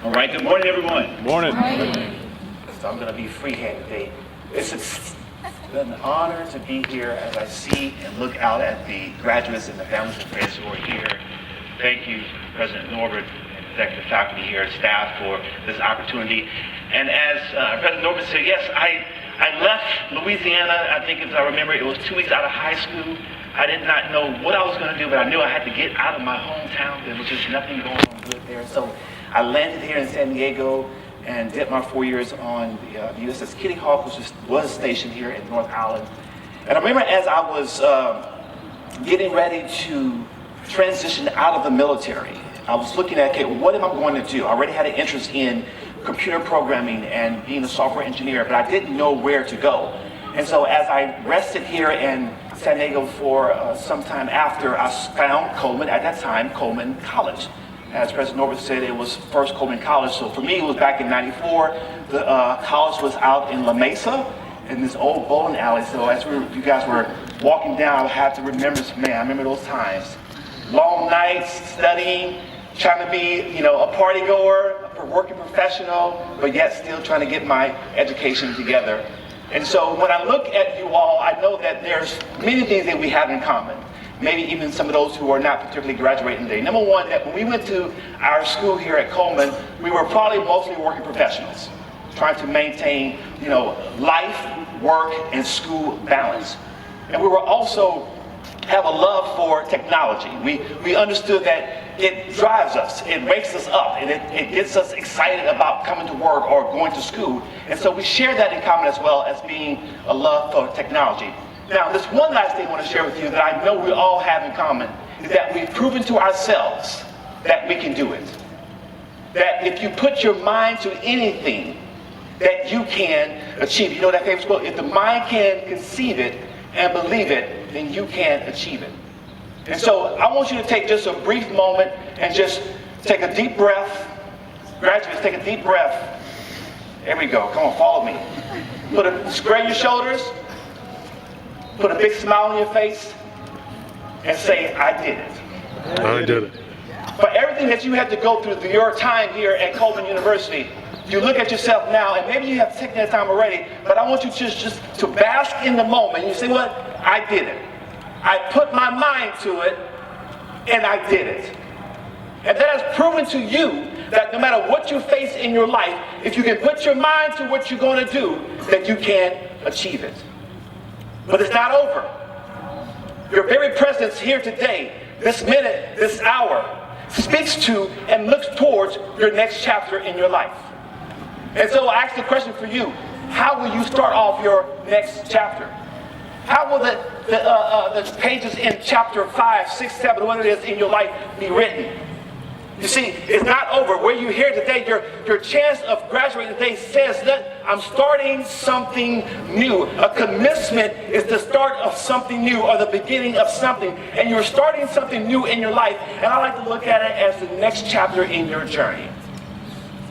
All right, good morning, everyone. Morning. So I'm going to be freehand today. It's an honor to be here as I see and look out at the graduates and the families and friends who are here. Thank you, President Norbert and executive faculty here and staff for this opportunity. And as President Norbert said, yes, I left Louisiana, I think as I remember, it was 2 weeks out of high school. I did not know what I was going to do, but I knew I had to get out of my hometown. There was just nothing going on good there. So I landed here in San Diego and did my 4 years on the USS Kitty Hawk, which was stationed here in North Island. And I remember as I was getting ready to transition out of the military, I was looking at, okay, what am I going to do? I already had an interest in computer programming and being a software engineer, but I didn't know where to go. And so as I rested here in San Diego for some time after, I found Coleman, at that time, Coleman College. As President Norbert said, it was first Coleman College. So for me, it was back in '94. The college was out in La Mesa in this old bowling alley. So as you guys were walking down, I had to remember, man, I remember those times. Long nights, studying, trying to be, a party goer, a working professional, but yet still trying to get my education together. And so when I look at you all, I know that there's many things that we have in common. Maybe even some of those who are not particularly graduating today. Number one, that when we went to our school here at Coleman, we were probably mostly working professionals, trying to maintain, life, work, and school balance. And we were also have a love for technology. We understood that it drives us, it wakes us up, and it gets us excited about coming to work or going to school. And so we share that in common as well as being a love for technology. Now, this one last thing I want to share with you that I know we all have in common is that we've proven to ourselves that we can do it. That if you put your mind to anything, that you can achieve it. You know that famous quote, if the mind can conceive it and believe it, then you can achieve it. And so I want you to take just a brief moment and just take a deep breath. Graduates, take a deep breath. There we go. Come on, follow me. Square your shoulders. Put a big smile on your face and say, I did it. I did it. For everything that you had to go through your time here at Coleman University, you look at yourself now, and maybe you have taken that time already, but I want you just to bask in the moment. You say, what? I did it. I put my mind to it, and I did it. And that has proven to you that no matter what you face in your life, if you can put your mind to what you're going to do, that you can achieve it. But it's not over. Your very presence here today, this minute, this hour, speaks to and looks towards your next chapter in your life. And so I ask the question for you, how will you start off your next chapter? How will the pages in chapter 5, 6, 7, whatever it is in your life be written? You see, it's not over. Where you're here today, your chance of graduating today says that I'm starting something new. A commencement is the start of something new or the beginning of something. And you're starting something new in your life. And I like to look at it as the next chapter in your journey.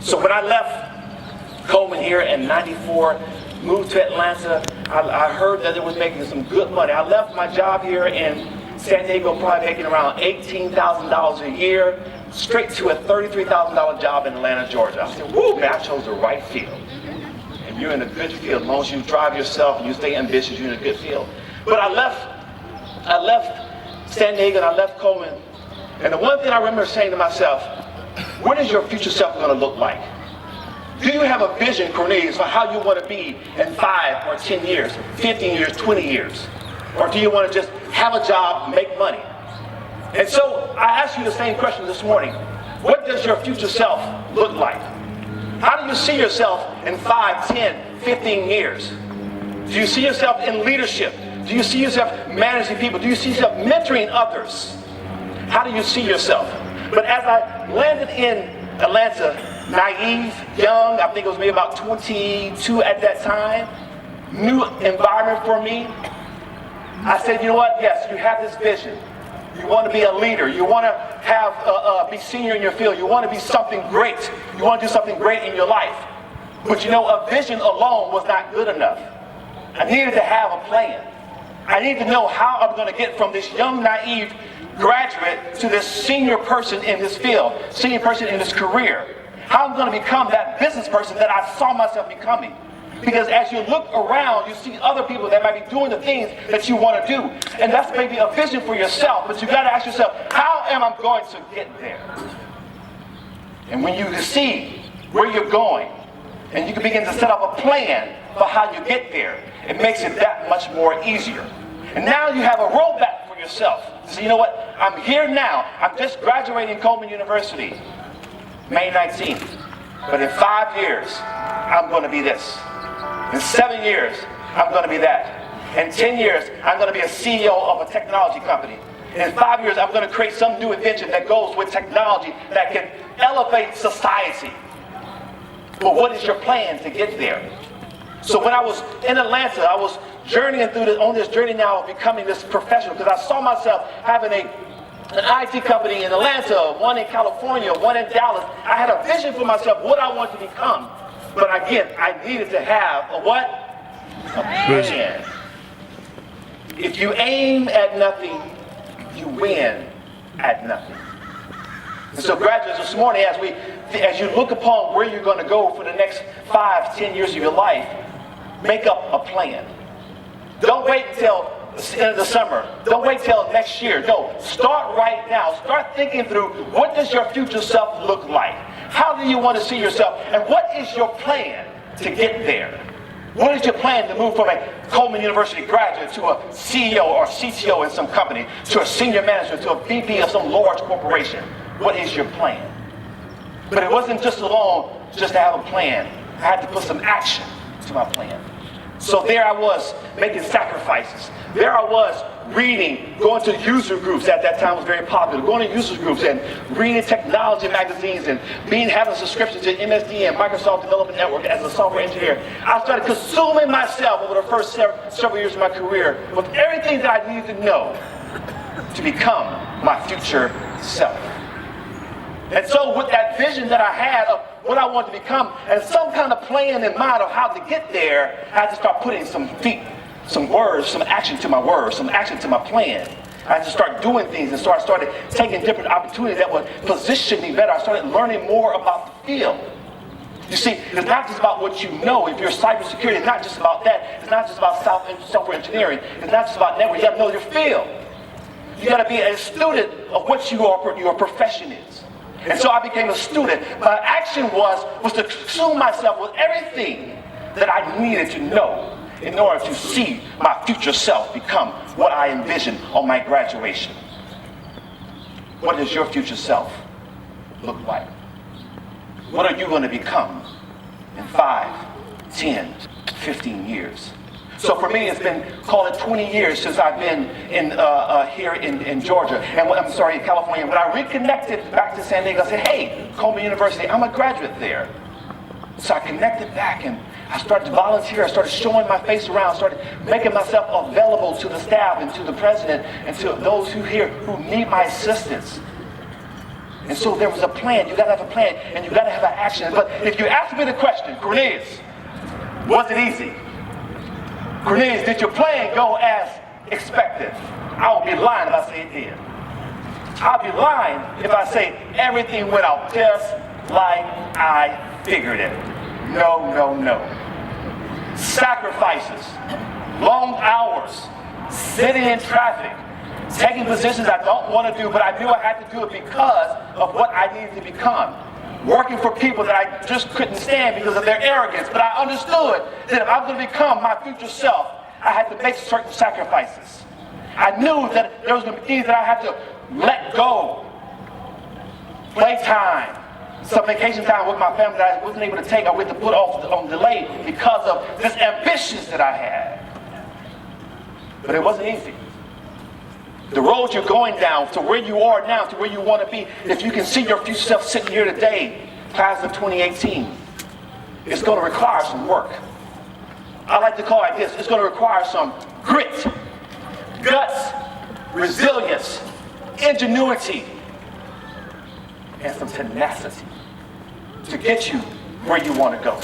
So when I left Coleman here in '94, moved to Atlanta, I heard that it was making some good money. I left my job here in San Diego, probably making around $18,000 a year, straight to a $33,000 job in Atlanta, Georgia. I said, whoo, man, I chose the right field. And you're in a good field. As long as you drive yourself and you stay ambitious, you're in a good field. But I left San Diego and I left Coleman. And the one thing I remember saying to myself, what is your future self going to look like? Do you have a vision, Cornelius, for how you want to be in 5 or 10 years, 15 years, 20 years? Or do you want to just have a job, make money? And so I ask you the same question this morning. What does your future self look like? How do you see yourself in 5, 10, 15 years? Do you see yourself in leadership? Do you see yourself managing people? Do you see yourself mentoring others? How do you see yourself? But as I landed in Atlanta, naive, young, I think it was maybe about 22 at that time, new environment for me, I said, you know what? Yes, you have this vision. You want to be a leader. You want to have be senior in your field. You want to be something great. You want to do something great in your life. But a vision alone was not good enough. I needed to have a plan. I needed to know how I'm going to get from this young, naive graduate to this senior person in this field, senior person in this career. how I'm going to become that business person that I saw myself becoming. Because as you look around, you see other people that might be doing the things that you want to do. And that's maybe a vision for yourself, but you got to ask yourself, how am I going to get there? And when you see where you're going, and you can begin to set up a plan for how you get there, it makes it that much more easier. And now you have a roadmap for yourself. So you know what? I'm here now. I'm just graduating Coleman University, May 19th. But in 5 years, I'm going to be this. In 7 years, I'm going to be that. In 10 years, I'm going to be a CEO of a technology company. In 5 years, I'm going to create some new invention that goes with technology that can elevate society. But what is your plan to get there? So when I was in Atlanta, I was journeying through on this journey now of becoming this professional, because I saw myself having an IT company in Atlanta, one in California, one in Dallas. I had a vision for myself, what I wanted to become. But again, I needed to have a what? A plan. If you aim at nothing, you win at nothing. And so graduates, this morning, as you look upon where you're going to go for the next 5, 10 years of your life, make up a plan. Don't wait until the end of the summer. Don't wait till next year. No, start right now. Start thinking through, what does your future self look like? How do you want to see yourself? And what is your plan to get there? What is your plan to move from a Coleman University graduate to a CEO or CTO in some company, to a senior manager, to a VP of some large corporation? What is your plan? But it wasn't just just to have a plan. I had to put some action to my plan. So there I was making sacrifices. There I was reading, going to user groups. At that time it was very popular. Going to user groups and reading technology magazines and having a subscription to MSD and Microsoft Development Network as a software engineer. I started consuming myself over the first several years of my career with everything that I needed to know to become my future self. And so with that vision that I had of what I wanted to become and some kind of plan in mind of how to get there, I had to start putting some words, some action to my words, some action to my plan. I had to start doing things and started taking different opportunities that would position me better. I started learning more about the field. You see, it's not just about what you know. If you're cybersecurity, it's not just about that. It's not just about software engineering. It's not just about network. You got to know your field. You got to be a student of what your profession is. And so I became a student. My action was to consume myself with everything that I needed to know in order to see my future self become what I envisioned on my graduation. What does your future self look like? What are you going to become in 5, 10, 15 years? So for me, it's been, call it 20 years since I've been here in Georgia, in California. When I reconnected back to San Diego, I said, hey, Coleman University, I'm a graduate there. So I connected back and I started to volunteer. I started showing my face around, started making myself available to the staff and to the president and to those who need my assistance. And so there was a plan. You got to have a plan and you got to have an action. But if you ask me the question, Cornelius, was it easy? Cornelius, did your plan go as expected? I would be lying if I say it did. I'll be lying if I say everything went out just like I figured it. No, no, no. Sacrifices, long hours, sitting in traffic, taking positions I don't want to do, but I knew I had to do it because of what I needed to become. Working for people that I just couldn't stand because of their arrogance. But I understood that if I was going to become my future self, I had to make certain sacrifices. I knew that there was going to be things that I had to let go. Playtime, some vacation time with my family that I wasn't able to take, I went to put off on delay because of this ambitions that I had. But it wasn't easy. The road you're going down, to where you are now, to where you want to be, if you can see your future self sitting here today, class of 2018, it's going to require some work. I like to call it this. It's going to require some grit, guts, resilience, ingenuity, and some tenacity to get you where you want to go.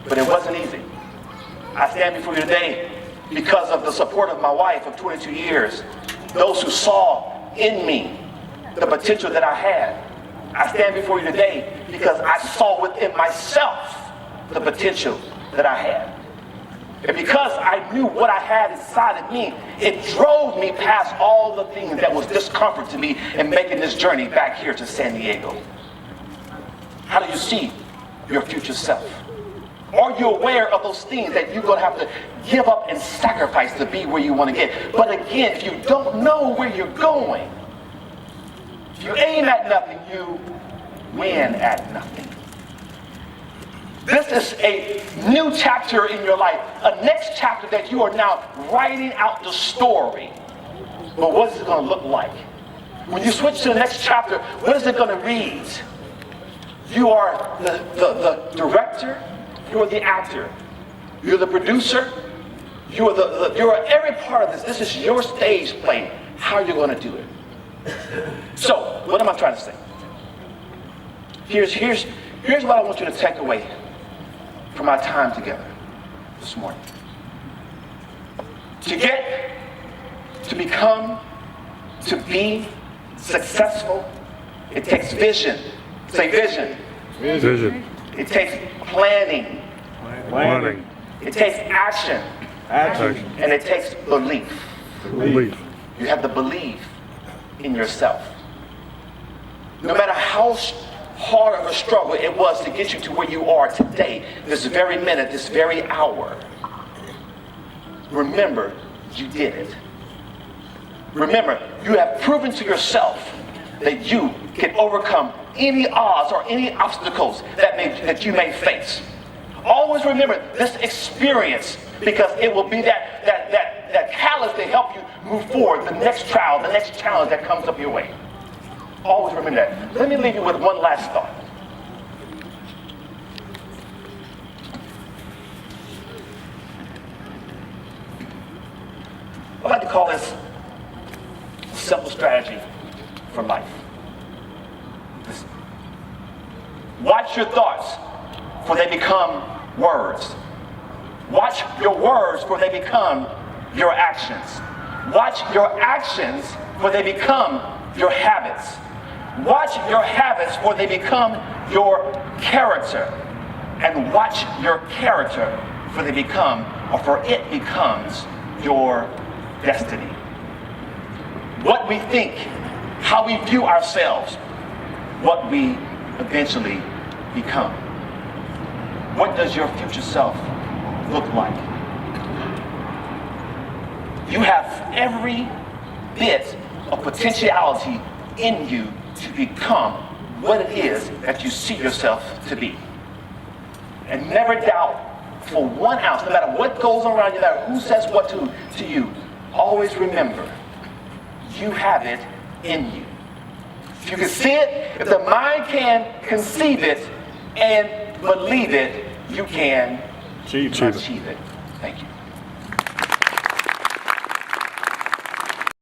But it wasn't easy. I stand before you today because of the support of my wife of 22 years, those who saw in me the potential that I had. I stand before you today because I saw within myself the potential that I had. And because I knew what I had inside of me, it drove me past all the things that was discomfort to me in making this journey back here to San Diego. How do you see your future self? Are you aware of those things that you're going to have to give up and sacrifice to be where you want to get? But again, if you don't know where you're going, if you aim at nothing, you win at nothing. This is a new chapter in your life, a next chapter that you are now writing out the story. But what is it going to look like? When you switch to the next chapter, what is it going to read? You are the director, you are the actor, you're the producer, you are every part of this. This is your stage play. How are you going to do it? So, what am I trying to say? Here's what I want you to take away from our time together this morning. To become, to be successful, it takes vision. Say vision. Vision. It takes planning. Planning. It takes action. Action. And it takes belief. Belief. You have to believe in yourself. No matter how hard of a struggle it was to get you to where you are today, this very minute, this very hour, remember, you did it. Remember, you have proven to yourself that you can overcome any odds or any obstacles that you may face. Always remember this experience, because it will be that catalyst to help you move forward, the next trial, the next challenge that comes up your way. Always remember that. Let me leave you with one last thought. I like to call this a simple strategy for life. Listen. Watch your thoughts, for they become words. Watch your words, for they become your actions. Watch your actions, for they become your habits. Watch your habits, for they become your character. And watch your character, for it becomes your destiny. What we think, how we view ourselves, what we eventually become. What does your future self look like? You have every bit of potentiality in you to become what it is that you see yourself to be. And never doubt for 1 ounce, no matter what goes on around you, no matter who says what to you, always remember, you have it in you. If you can see it, if the mind can conceive it and believe it, you can achieve it. Thank you.